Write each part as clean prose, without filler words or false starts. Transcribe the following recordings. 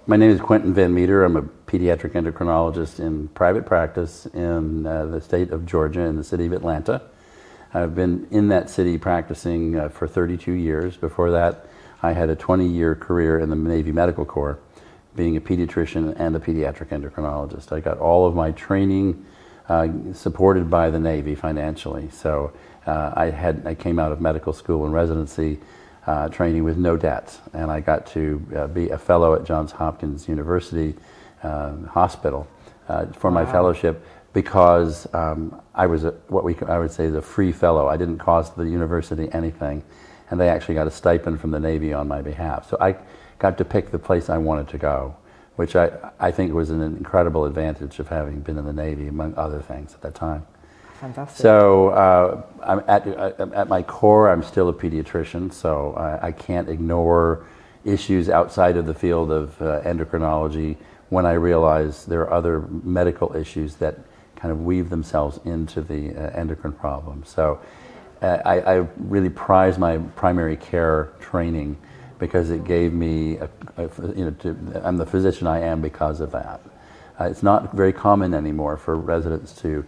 My name is Quentin Van Meter. I'm a pediatric endocrinologist in private practice in the state of Georgia, in the city of Atlanta. I've been in that city practicing for 32 years. Before that, I had a 20-year career in the Navy Medical Corps, being a pediatrician and a pediatric endocrinologist. I got all of my training supported by the Navy financially. So I came out of medical school and residency training with no debts, and I got to be a fellow at Johns Hopkins University Hospital for my fellowship because I was I would say is a free fellow. I didn't cost the university anything, and they actually got a stipend from the Navy on my behalf. So I got to pick the place I wanted to go, which I think was an incredible advantage of having been in the Navy, among other things at that time. Fantastic. So I'm at my core, I'm still a pediatrician, so I can't ignore issues outside of the field of endocrinology when I realize there are other medical issues that kind of weave themselves into the endocrine problem. So I really prize my primary care training because it gave me, I'm the physician I am because of that. It's not very common anymore for residents to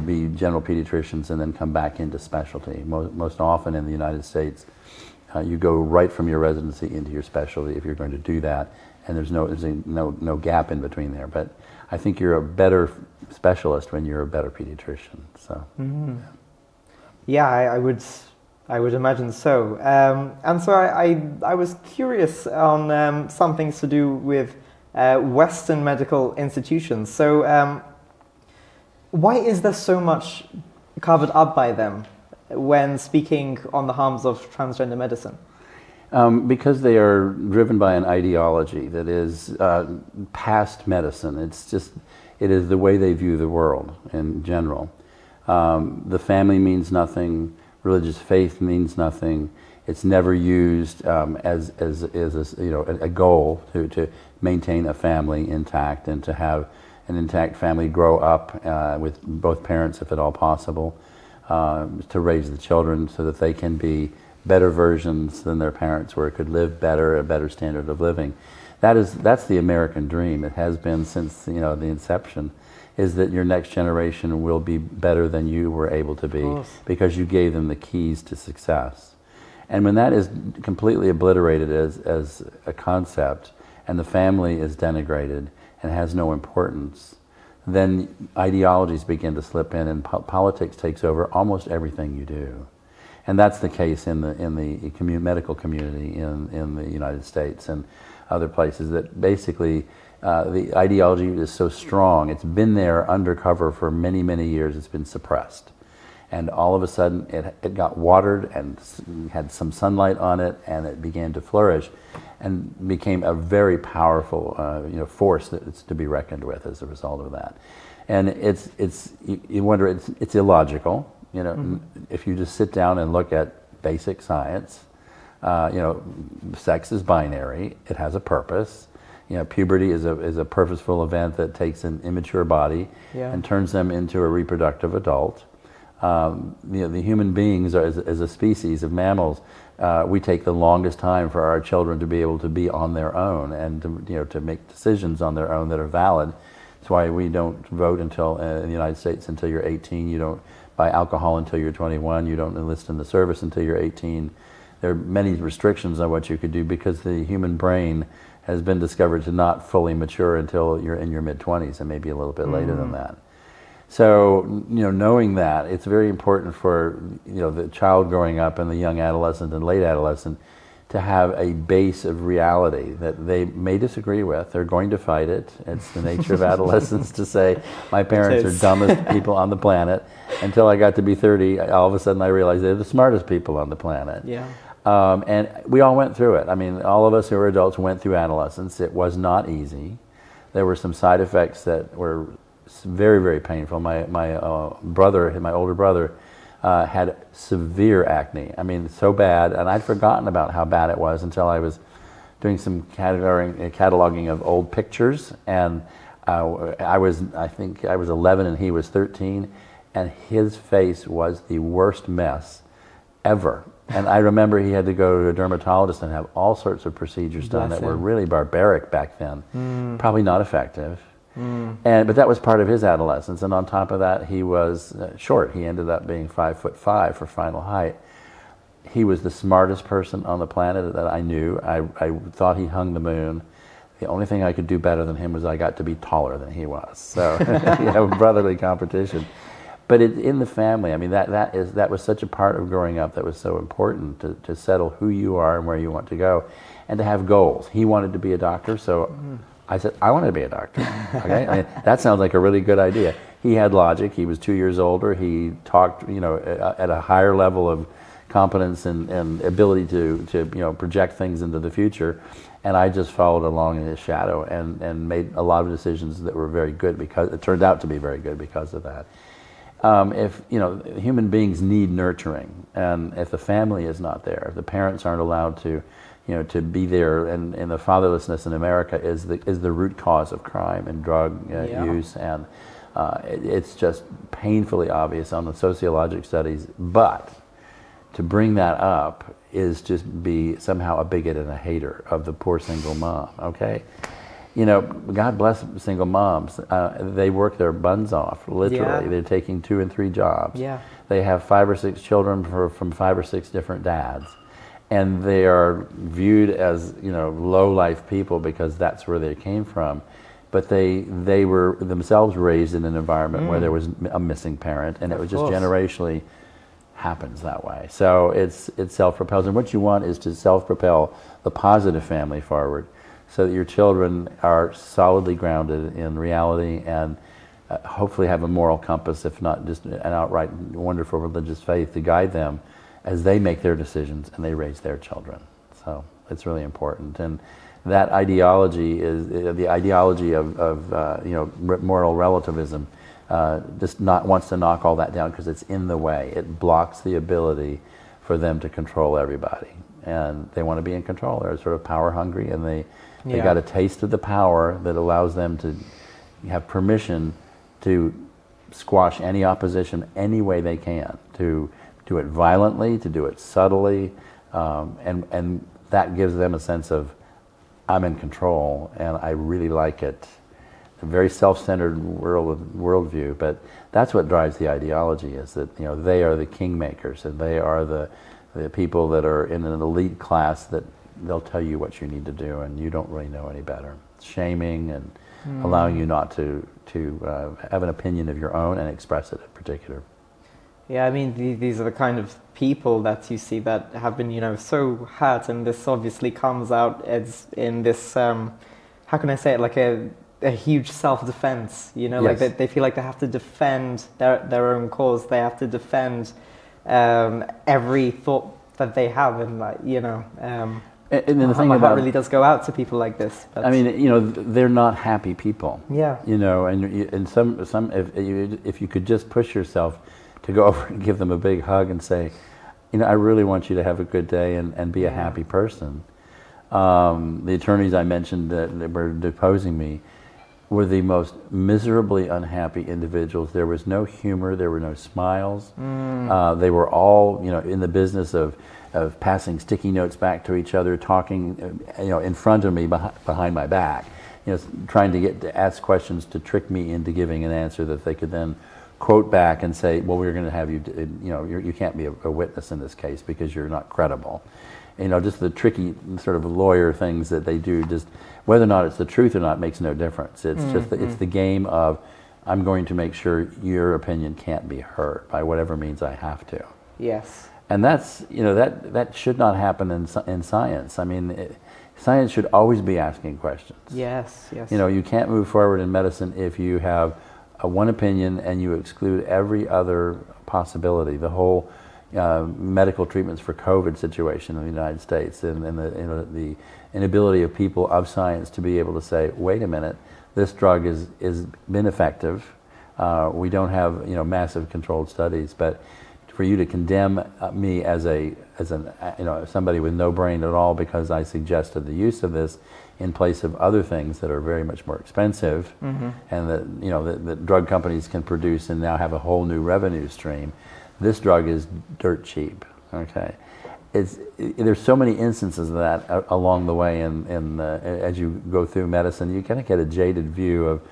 be general pediatricians and then come back into specialty. Most often in the United States, you go right from your residency into your specialty if you're going to do that, and there's no gap in between there. But I think you're a better specialist when you're a better pediatrician. So, yeah, I would imagine so. And so I was curious on some things to do with Western medical institutions. So. Why is there so much covered up by them when speaking on the harms of transgender medicine? Because they are driven by an ideology that is past medicine. It is the way they view the world in general. The family means nothing. Religious faith means nothing. It's never used as a goal to maintain a family intact and to have an intact family grow up with both parents, if at all possible, to raise the children so that they can be better versions than their parents were, could live better, a better standard of living. That's the American dream. It has been since the inception, is that your next generation will be better than you were able to be because you gave them the keys to success. And when that is completely obliterated as a concept and the family is denigrated and has no importance, then ideologies begin to slip in and politics takes over almost everything you do. And that's the case in the medical community in the United States and other places, that basically the ideology is so strong, it's been there undercover for many, many years, it's been suppressed. And all of a sudden it got watered and had some sunlight on it, and it began to flourish and became a very powerful force that's to be reckoned with as a result of that. And you wonder, it's illogical. If you just sit down and look at basic science, sex is binary. It has a purpose. Puberty is a purposeful event that takes an immature body and turns them into a reproductive adult. The human beings, as a species of mammals, we take the longest time for our children to be able to be on their own and to make decisions on their own that are valid. That's why we don't vote until in the United States until you're 18. You don't buy alcohol until you're 21. You don't enlist in the service until you're 18. There are many restrictions on what you could do because the human brain has been discovered to not fully mature until you're in your mid-20s and maybe a little bit later than that. So, knowing that, it's very important for, the child growing up and the young adolescent and late adolescent to have a base of reality that they may disagree with. They're going to fight it. It's the nature of adolescence to say, my parents are dumbest people on the planet. Until I got to be 30, all of a sudden I realized they're the smartest people on the planet. Yeah. And we all went through it. I mean, all of us who are adults went through adolescence. It was not easy. There were some side effects that were very, very painful. My older brother, had severe acne. I mean, so bad, and I'd forgotten about how bad it was until I was doing some cataloging of old pictures, and I think I was 11 and he was 13, and his face was the worst mess ever. And I remember he had to go to a dermatologist and have all sorts of procedures done Bless that were him. really barbaric back then, probably not effective. But that was part of his adolescence. And on top of that, he was short. He ended up being 5'5" for final height. He was the smartest person on the planet that I knew. I thought he hung the moon. The only thing I could do better than him was I got to be taller than he was. So, brotherly competition. But in the family, I mean, that was such a part of growing up that was so important to settle who you are and where you want to go, and to have goals. He wanted to be a doctor, so I said, I want to be a doctor. Okay, I mean, that sounds like a really good idea. He had logic. He was 2 years older. He talked, at a higher level of competence and ability to project things into the future. And I just followed along in his shadow and made a lot of decisions that were very good, because it turned out to be very good because of that. If human beings need nurturing, and if the family is not there, if the parents aren't allowed to be there, and the fatherlessness in America is the root cause of crime and drug use, and it's just painfully obvious on the sociologic studies. But to bring that up is just be somehow a bigot and a hater of the poor single mom. Okay. God bless single moms. They work their buns off, literally. Yeah. They're taking 2 and 3 jobs. Yeah. They have 5 or 6 children from 5 or 6 different dads. And they are viewed as, low life people because that's where they came from. But they were themselves raised in an environment where there was a missing parent, and it was just generationally happens that way. So it's self-propels. And what you want is to self-propel the positive family forward, so that your children are solidly grounded in reality and hopefully have a moral compass, if not just an outright wonderful religious faith to guide them as they make their decisions and they raise their children. So it's really important. And that ideology is the ideology of moral relativism. Just wants to knock all that down because it's in the way. It blocks the ability for them to control everybody. And they want to be in control. They're sort of power hungry, and they got a taste of the power that allows them to have permission to squash any opposition any way they can, to do it violently, to do it subtly, and that gives them a sense of, I'm in control and I really like it. A very self-centered worldview, but that's what drives the ideology, is that they are the kingmakers, and they are the people that are in an elite class that they'll tell you what you need to do, and you don't really know any better. Shaming and allowing you not to have an opinion of your own and express it in particular. Yeah, I mean, these are the kind of people that you see that have been, so hurt, and this obviously comes out as in this, how can I say it, like a huge self-defense, like they feel like they have to defend their own cause, they have to defend every thought that they have, and and then the thing about really does go out to people like this. But, I mean, they're not happy people. Yeah. And some if you could just push yourself to go over and give them a big hug and say, I really want you to have a good day and be a happy person. The attorneys I mentioned that were deposing me were the most miserably unhappy individuals. There was no humor. There were no smiles. They were all, in the business of passing sticky notes back to each other, talking, in front of me, behind my back, trying to ask questions to trick me into giving an answer that they could then quote back and say, well, we're going to have you, you can't be a witness in this case because you're not credible. Just the tricky sort of lawyer things that they do, just whether or not it's the truth or not makes no difference. It's just it's the game of, I'm going to make sure your opinion can't be heard by whatever means I have to. Yes. And that's, that should not happen in science. I mean, science should always be asking questions. Yes. You can't move forward in medicine if you have one opinion and you exclude every other possibility. The whole medical treatments for COVID situation in the United States, and the inability of people of science to be able to say, wait a minute, this drug is been effective. We don't have massive controlled studies, but for you to condemn me as somebody with no brain at all because I suggested the use of this in place of other things that are very much more expensive, and that drug companies can produce and now have a whole new revenue stream. This drug is dirt cheap, okay? there's so many instances of that along the way, and as you go through medicine, you kind of get a jaded view of,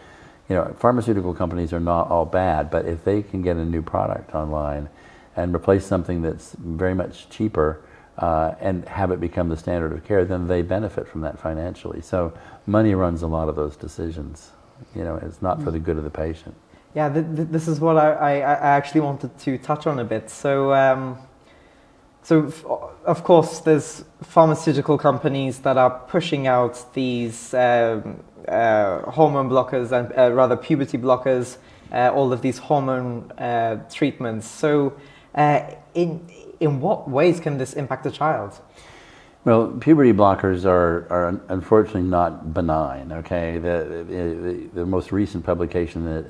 pharmaceutical companies are not all bad, but if they can get a new product online and replace something that's very much cheaper and have it become the standard of care, then they benefit from that financially. So money runs a lot of those decisions. It's not for the good of the patient. Yeah, this is what I actually wanted to touch on a bit. So, of course, there's pharmaceutical companies that are pushing out these hormone blockers and rather puberty blockers, all of these hormone treatments. So, in what ways can this impact the child? Well, puberty blockers are unfortunately not benign. Okay, the most recent publication that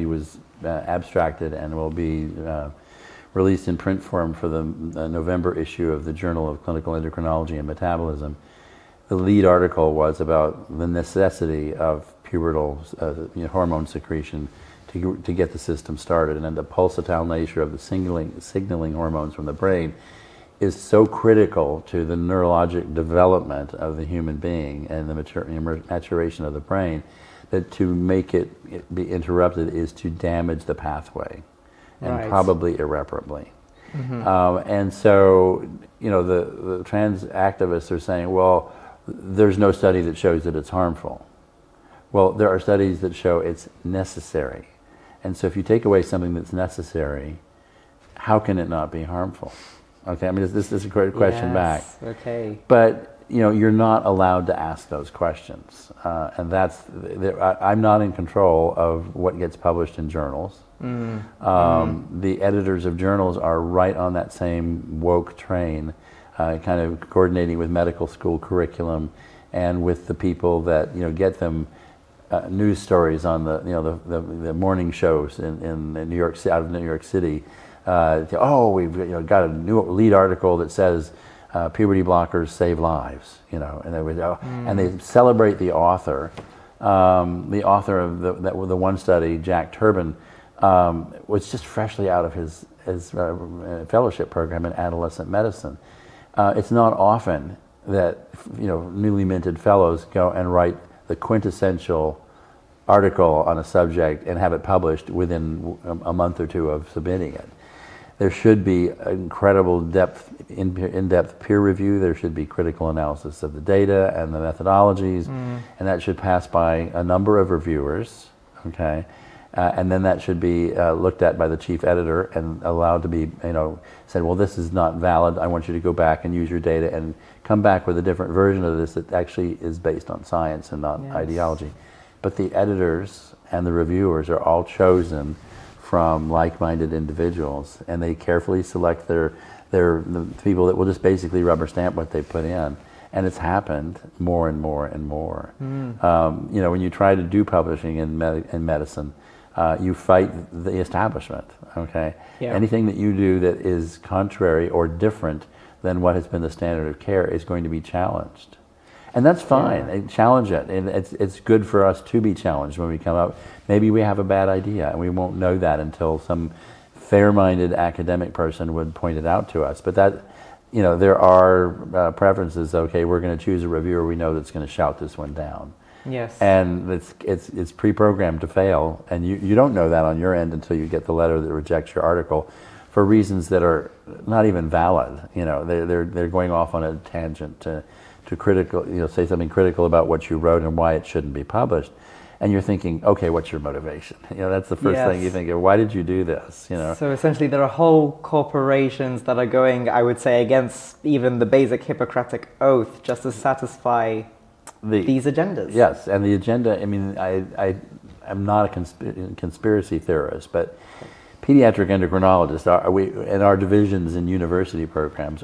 was abstracted and will be released in print form for the November issue of the Journal of Clinical Endocrinology and Metabolism. The lead article was about the necessity of pubertal hormone secretion to get the system started, and then the pulsatile nature of the signaling hormones from the brain is so critical to the neurologic development of the human being and the maturation of the brain that to make it be interrupted is to damage the pathway, and probably irreparably. And so, the trans activists are saying, well, there's no study that shows that it's harmful. Well, there are studies that show it's necessary. And so if you take away something that's necessary, how can it not be harmful? Okay, I mean, this is a great question back. Okay. But, you're not allowed to ask those questions. And I'm not in control of what gets published in journals. The editors of journals are right on that same woke train, kind of coordinating with medical school curriculum and with the people that, get them news stories on the morning shows in New York City, out of New York City. We've got a new lead article that says puberty blockers save lives, and they celebrate the author. The author of the one study, Jack Turbin, was just freshly out of his fellowship program in adolescent medicine. It's not often that newly minted fellows go and write the quintessential article on a subject and have it published within a month or two of submitting it. There should be incredible in-depth peer review. There should be critical analysis of the data and the methodologies, and that should pass by a number of reviewers, okay? And then that should be looked at by the chief editor and allowed to be, said, well, this is not valid. I want you to go back and use your data and come back with a different version of this that actually is based on science and not ideology. But the editors and the reviewers are all chosen from like-minded individuals, and they carefully select the people that will just basically rubber stamp what they put in. And it's happened more and more and more. When you try to do publishing in medicine, you fight the establishment, okay? Yeah. Anything that you do that is contrary or different than what has been the standard of care is going to be challenged. And that's fine, they challenge it, and it's good for us to be challenged when we come up. Maybe we have a bad idea, and we won't know that until some fair-minded academic person would point it out to us. But that, there are preferences. Okay, we're going to choose a reviewer we know that's going to shout this one down. Yes. And it's pre-programmed to fail, and you don't know that on your end until you get the letter that rejects your article for reasons that are not even valid. They're going off on a tangent to critical, say something critical about what you wrote and why it shouldn't be published. And you're thinking, okay, what's your motivation? That's the first thing you think of. Why did you do this? So essentially, there are whole corporations that are going, I would say, against even the basic Hippocratic oath just to satisfy these agendas. Yes, and the agenda. I mean, I'm not a conspiracy theorist, but pediatric endocrinologists and our divisions in university programs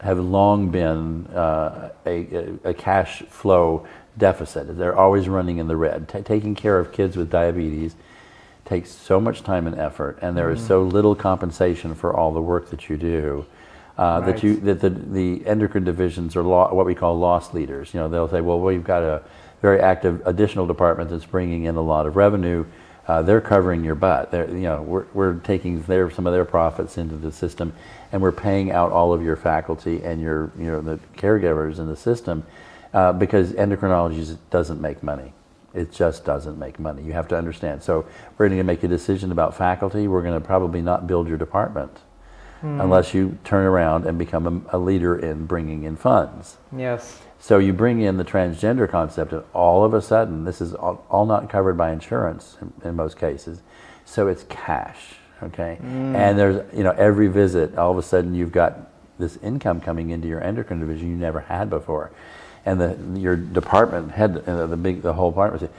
have long been a cash flow deficit. They're always running in the red. Taking care of kids with diabetes takes so much time and effort, and there is so little compensation for all the work that you do that the endocrine divisions are what we call loss leaders. They'll say, well, we've got a very active additional department that's bringing in a lot of revenue. they're covering your butt. We're taking some of their profits into the system, and we're paying out all of your faculty and the caregivers in the system, because endocrinology doesn't make money. It just doesn't make money. You have to understand. So we're going to make a decision about faculty. We're going to probably not build your department unless you turn around and become a leader in bringing in funds. Yes. So you bring in the transgender concept, and all of a sudden, this is all not covered by insurance in most cases. So it's cash, okay? And there's, every visit, all of a sudden you've got this income coming into your endocrine division you never had before. And your department head, the whole department said,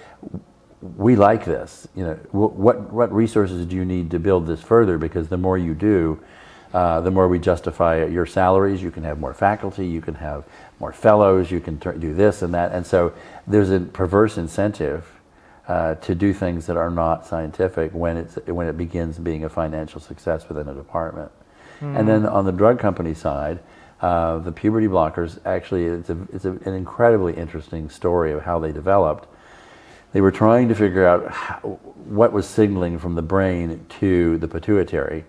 we like this. What resources do you need to build this further? Because the more you do, the more we justify your salaries. You can have more faculty, you can have more fellows, you can do this and that. And so there's a perverse incentive to do things that are not scientific when it begins being a financial success within a department. And then on the drug company side, the puberty blockers, actually, it's an incredibly interesting story of how they developed. They were trying to figure out what was signaling from the brain to the pituitary.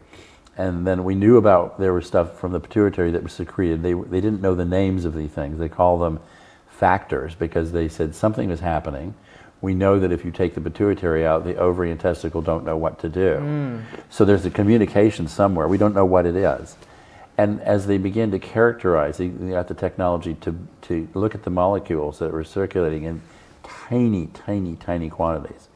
And then we knew there was stuff from the pituitary that was secreted. They didn't know the names of these things. They called them factors because they said something was happening. We know that if you take the pituitary out, the ovary and testicle don't know what to do. So there's a communication somewhere. We don't know what it is. And as they began to characterize, they got the technology to look at the molecules that were circulating in tiny, tiny, tiny quantities.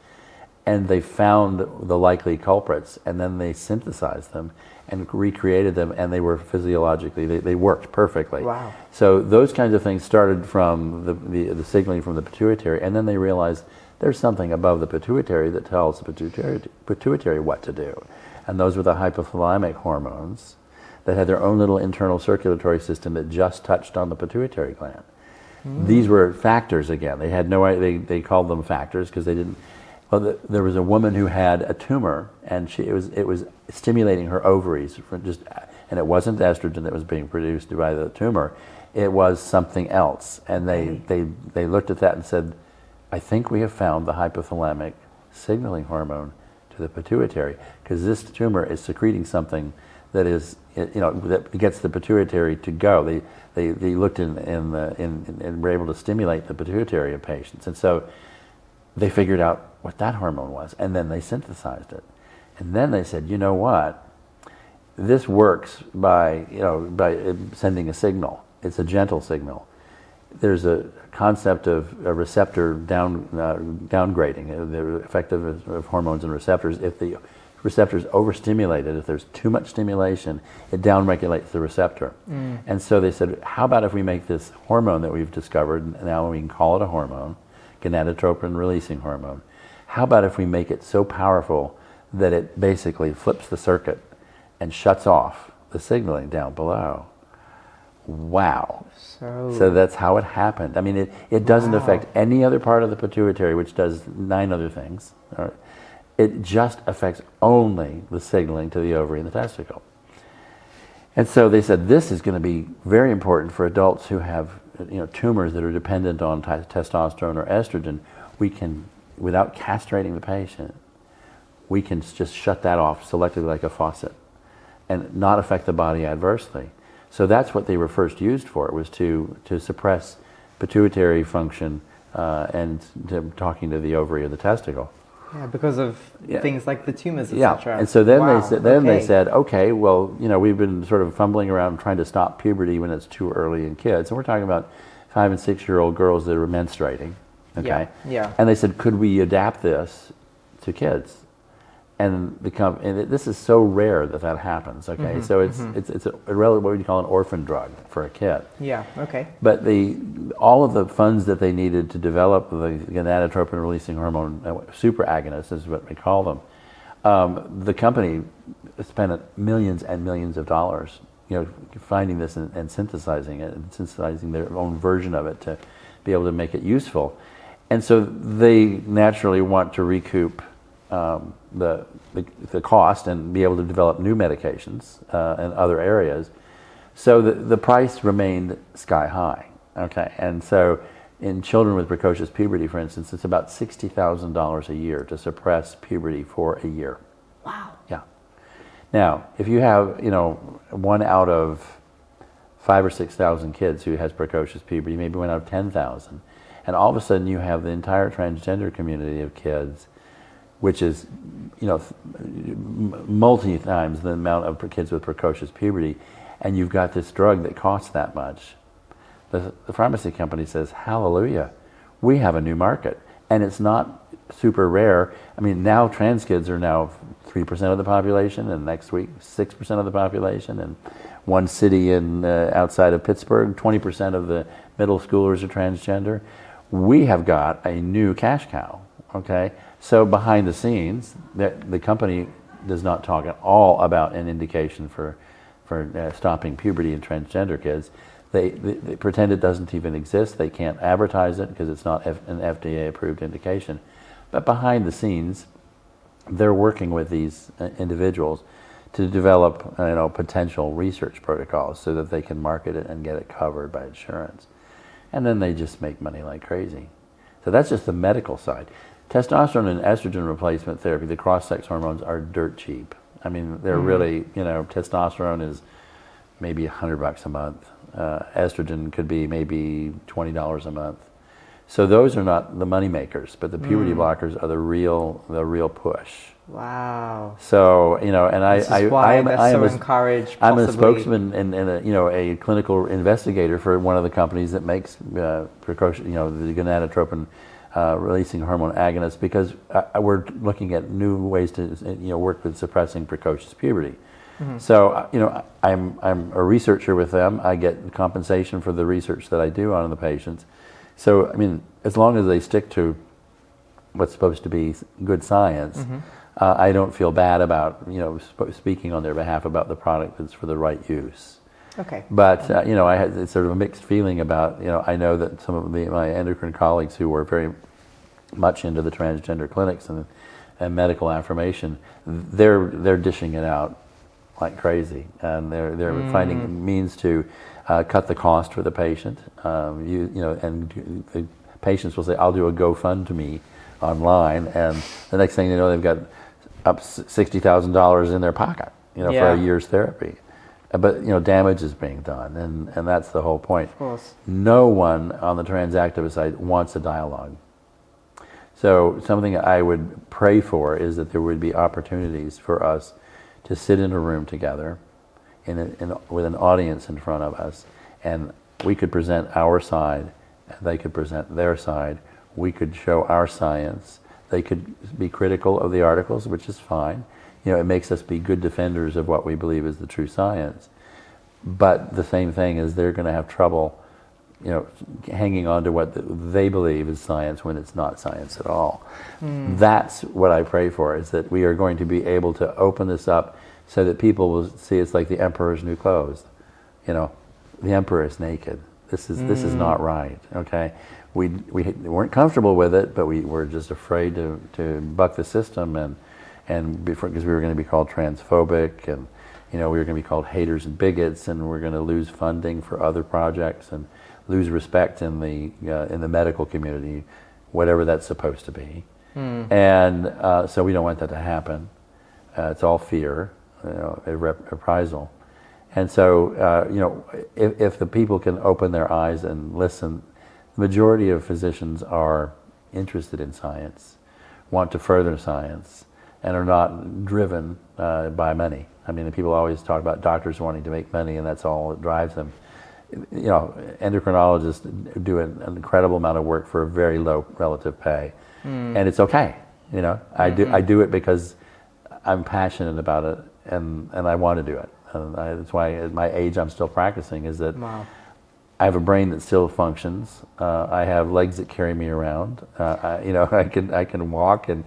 And they found the likely culprits, and then they synthesized them and recreated them, and they were physiologically, they worked perfectly. Wow. So those kinds of things started from the signaling from the pituitary, and then they realized there's something above the pituitary that tells the pituitary what to do. And those were the hypothalamic hormones that had their own little internal circulatory system that just touched on the pituitary gland. These were factors again. They had no idea, they called them factors because they didn't. Well, there was a woman who had a tumor, and it was stimulating her ovaries, and it wasn't estrogen that was being produced by the tumor. It was something else, and they looked at that and said, I think we have found the hypothalamic signaling hormone to the pituitary, because this tumor is secreting something that is, that gets the pituitary to go. They looked and were able to stimulate the pituitary of patients, and so they figured out what that hormone was, and then they synthesized it, and then they said, you know what? This works by sending a signal. It's a gentle signal. There's a concept of a receptor downgrading, the effect of hormones and receptors. If the receptor is overstimulated, if there's too much stimulation, it downregulates the receptor. And so they said, how about if we make this hormone that we've discovered, now we can call it a hormone, gonadotropin releasing hormone. How about if we make it so powerful that it basically flips the circuit and shuts off the signaling down below? Wow. So that's how it happened. I mean, it doesn't affect any other part of the pituitary, which does 9 other things. It just affects only the signaling to the ovary and the testicle. And so they said this is going to be very important for adults who have tumors that are dependent on testosterone or estrogen. We can, without castrating the patient, we can just shut that off selectively like a faucet and not affect the body adversely. So that's what they were first used for. It was to suppress pituitary function and talking to the ovary or the testicle. Yeah, because of things like the tumors, etc. Yeah, and so then they said, okay, well, we've been sort of fumbling around trying to stop puberty when it's too early in kids, and we're talking about 5- and 6-year-old girls that are menstruating. Okay. Yeah. And they said, could we adapt this to kids? And this is so rare that happens. Okay, so it's a what would you call an orphan drug for a kid. Yeah. Okay. But all of the funds that they needed to develop the gonadotropin releasing hormone super agonists is what we call them. The company spent millions and millions of dollars, finding this and synthesizing it and synthesizing their own version of it to be able to make it useful. And so they naturally want to recoup the cost and be able to develop new medications in other areas. So the price remained sky high. Okay, and so in children with precocious puberty, for instance, it's about $60,000 a year to suppress puberty for a year. Wow. Yeah. Now, if you have, 1 out of 5,000 or 6,000 kids who has precocious puberty, maybe 1 out of 10,000, and all of a sudden you have the entire transgender community of kids, which is, multi times the amount of kids with precocious puberty, and you've got this drug that costs that much. The pharmacy company says, hallelujah, we have a new market. And it's not super rare. I mean, now trans kids are now 3% of the population, and next week 6% of the population. And one city outside of Pittsburgh, 20% of the middle schoolers are transgender. We have got a new cash cow, okay? So behind the scenes, the company does not talk at all about an indication for stopping puberty in transgender kids. They pretend it doesn't even exist. They can't advertise it because it's not an FDA-approved indication. But behind the scenes, they're working with these individuals to develop, potential research protocols so that they can market it and get it covered by insurance. And then they just make money like crazy. So that's just the medical side. Testosterone and estrogen replacement therapy, the cross-sex hormones, are dirt cheap. I mean, they're really, testosterone is maybe $100 a month. Estrogen could be maybe $20 a month. So those are not the money makers, but the puberty blockers are the real push. Wow. So and this is why they're so encouraged. I'm a spokesman and a clinical investigator for one of the companies that makes precocious, the gonadotropin releasing hormone agonists, because we're looking at new ways to work with suppressing precocious puberty. Mm-hmm. So I'm a researcher with them. I get compensation for the research that I do on the patients. So I mean, as long as they stick to what's supposed to be good science, I don't feel bad about speaking on their behalf about the product that's for the right use. Okay. But I had sort of a mixed feeling about I know that some of my endocrine colleagues who were very much into the transgender clinics and medical affirmation, they're dishing it out like crazy, and they're finding means to cut the cost for the patient. And the patients will say, "I'll do a GoFundMe online," and the next thing you know, they've got up $60,000 in their pocket, for a year's therapy. But damage is being done, and that's the whole point. Of course. No one on the trans activist side wants a dialogue. So something I would pray for is that there would be opportunities for us to sit in a room together, with an audience in front of us, and we could present our side, they could present their side, we could show our science, they could be critical of the articles, which is fine. It makes us be good defenders of what we believe is the true science. But the same thing is they're going to have trouble, hanging on to what they believe is science when it's not science at all. That's what I pray for, is that we are going to be able to open this up so that people will see it's like the emperor's new clothes. The emperor is naked. This is not right. Okay, we weren't comfortable with it, but we were just afraid to buck the system and because we were going to be called transphobic, and we were going to be called haters and bigots, and we're going to lose funding for other projects and lose respect in the medical community, whatever that's supposed to be. And so we don't want that to happen. It's all fear, a reprisal. And so if the people can open their eyes and listen, the majority of physicians are interested in science, want to further science, and are not driven by money. I mean, people always talk about doctors wanting to make money, and that's all that drives them. Endocrinologists do an incredible amount of work for a very low relative pay, and it's okay. I do it because I'm passionate about it, and I want to do it. And that's why at my age I'm still practicing. Is that I have a brain that still functions. I have legs that carry me around. I can walk and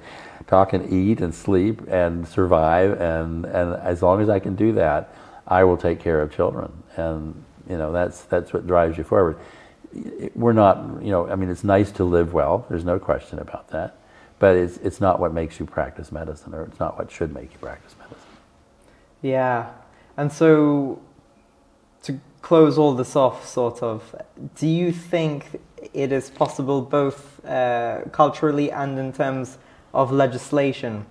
talk and eat and sleep and survive, and as long as I can do that, I will take care of children, and that's what drives you forward. We're not, I mean, it's nice to live well. There's no question about that, but it's not what makes you practice medicine, or it's not what should make you practice medicine. Yeah, and so to close all this off, sort of, do you think it is possible both culturally and in terms of legislation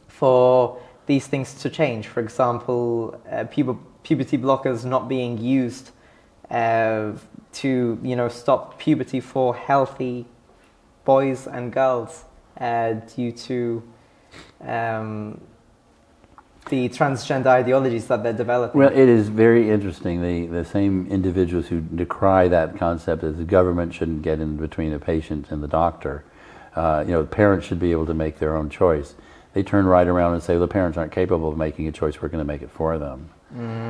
for these things to change. For example, puberty blockers not being used to, stop puberty for healthy boys and girls due to the transgender ideologies that they're developing. Well, it is very interesting. The same individuals who decry that concept that the government shouldn't get in between a patient and the doctor, the parents should be able to make their own choice. They turn right around and say, the parents aren't capable of making a choice, we're going to make it for them.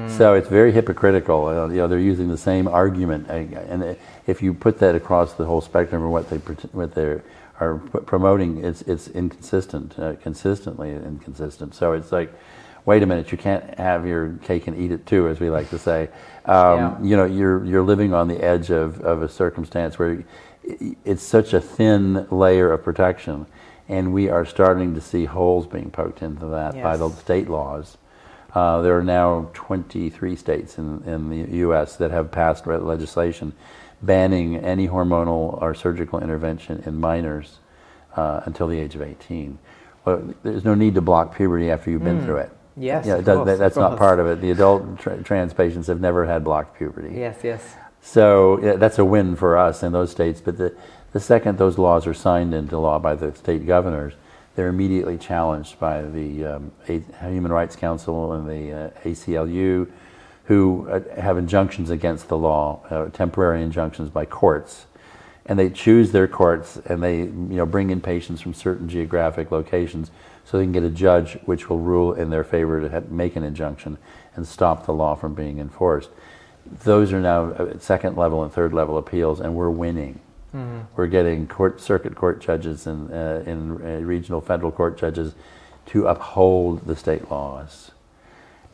So it's very hypocritical. They're using the same argument, and if you put that across the whole spectrum of what they are promoting, it's inconsistent, consistently inconsistent. So it's like, wait a minute, you can't have your cake and eat it too, as we like to say. You're living on the edge of a circumstance where it's such a thin layer of protection, and we are starting to see holes being poked into that by the state laws. There are now 23 states in the U.S. that have passed legislation banning any hormonal or surgical intervention in minors until the age of 18. Well, there's no need to block puberty after you've been through it. Yes, that's not part of it. The adult trans patients have never had blocked puberty. Yes. So that's a win for us in those states. But the second those laws are signed into law by the state governors, they're immediately challenged by the Human Rights Council and the ACLU, who have injunctions against the law, temporary injunctions by courts. And they choose their courts, and they bring in patients from certain geographic locations so they can get a judge which will rule in their favor to make an injunction and stop the law from being enforced. Those are now second level and third level appeals, and we're winning. We're getting circuit court judges and regional federal court judges to uphold the state laws.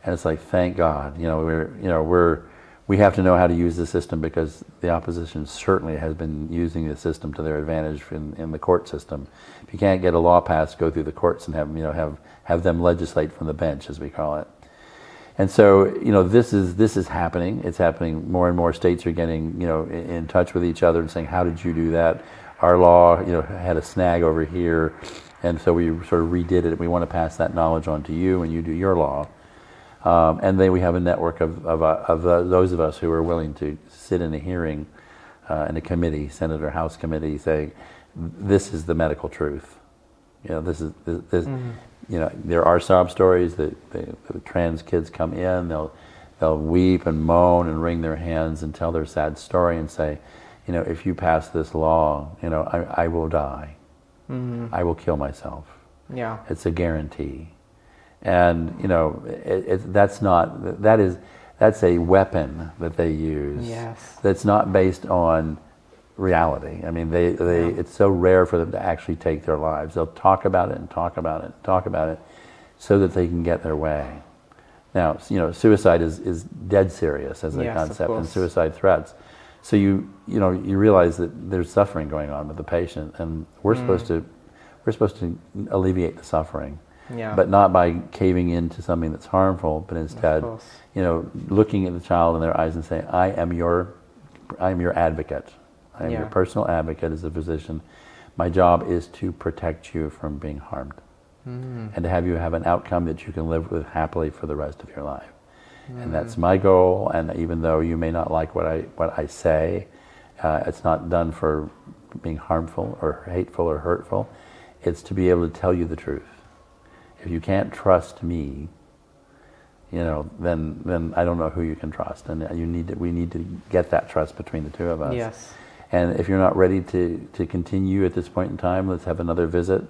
And it's like, thank God, we have to know how to use the system, because the opposition certainly has been using the system to their advantage in the court system. If you can't get a law passed, go through the courts and have them legislate from the bench, as we call it. And so, this is happening. It's happening. More and more states are getting, in touch with each other and saying, how did you do that? Our law, had a snag over here, and so we sort of redid it. We want to pass that knowledge on to you, and you do your law. And then we have a network of those of us who are willing to sit in a hearing, in a committee, Senate or House committee, saying, this is the medical truth. There are sob stories that the trans kids come in, they'll weep and moan and wring their hands and tell their sad story and say, if you pass this law, I will die. I will kill myself. Yeah. It's a guarantee. And that's a weapon that they use. Yes. That's not based on reality. I mean, it's so rare for them to actually take their lives. They'll talk about it and talk about it and talk about it so that they can get their way. Now, suicide is dead serious as a concept, and suicide threats. So you realize that there's suffering going on with the patient, and we're supposed to alleviate the suffering. Yeah. But not by caving into something that's harmful, but instead, looking at the child in their eyes and saying, I am your advocate. I am your personal advocate as a physician. My job is to protect you from being harmed, and to have you have an outcome that you can live with happily for the rest of your life. And that's my goal. And even though you may not like what I say, it's not done for being harmful or hateful or hurtful. It's to be able to tell you the truth. If you can't trust me, then I don't know who you can trust, and we need to get that trust between the two of us. Yes. And if you're not ready to continue at this point in time, let's have another visit.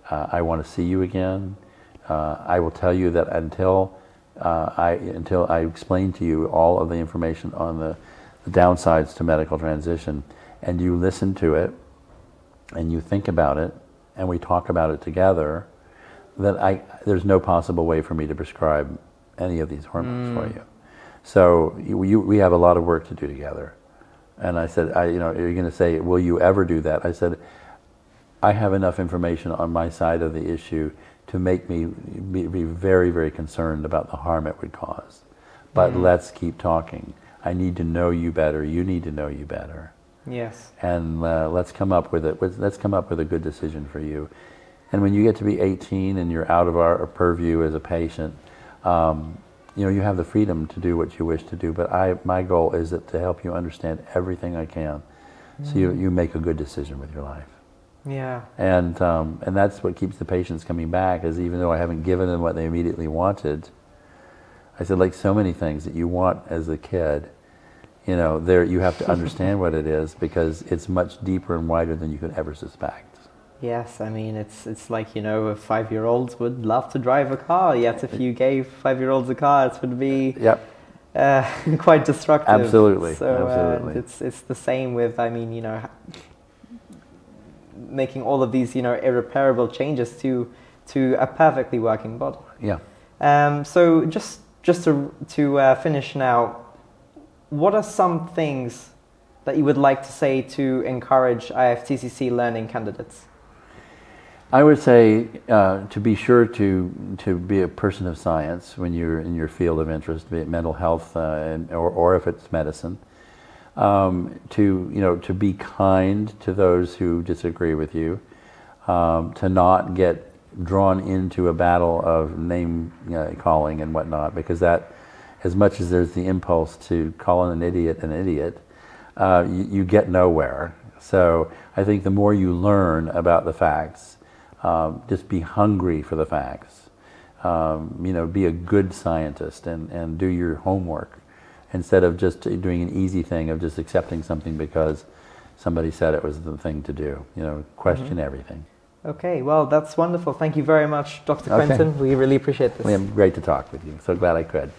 I want to see you again. I will tell you that until I explain to you all of the information on the downsides to medical transition, and you listen to it, and you think about it, and we talk about it together, there's no possible way for me to prescribe any of these hormones for you. So we have a lot of work to do together. And I said, you're going to say, will you ever do that? I said, I have enough information on my side of the issue to make me be very, very concerned about the harm it would cause. But let's keep talking. I need to know you better. You need to know you better. Yes. and let's come up with it. Let's come up with a good decision for you. And when you get to be 18 and you're out of our purview as a patient, you have the freedom to do what you wish to do. But my goal is to help you understand everything I can, so you make a good decision with your life. Yeah. And that's what keeps the patients coming back, is even though I haven't given them what they immediately wanted, I said, like so many things that you want as a kid, you have to understand what it is, because it's much deeper and wider than you could ever suspect. Yes, I mean, it's like, 5-year-olds would love to drive a car, yet if you gave 5-year-olds a car, it would be quite destructive. Absolutely, So absolutely. It's the same with, making all of these, irreparable changes to a perfectly working body. Yeah. So just to finish now, what are some things that you would like to say to encourage IFTCC learning candidates? I would say to be sure to be a person of science when you're in your field of interest, be it mental health or if it's medicine. To be kind to those who disagree with you, to not get drawn into a battle of name calling and whatnot, because that, as much as there's the impulse to call an idiot, you get nowhere. So I think the more you learn about the facts, just be hungry for the facts. Be a good scientist and do your homework, instead of just doing an easy thing of just accepting something because somebody said it was the thing to do. Question everything. Okay, well, that's wonderful. Thank you very much, Dr. Quentin. We really appreciate this. Liam, great to talk with you. So glad I could.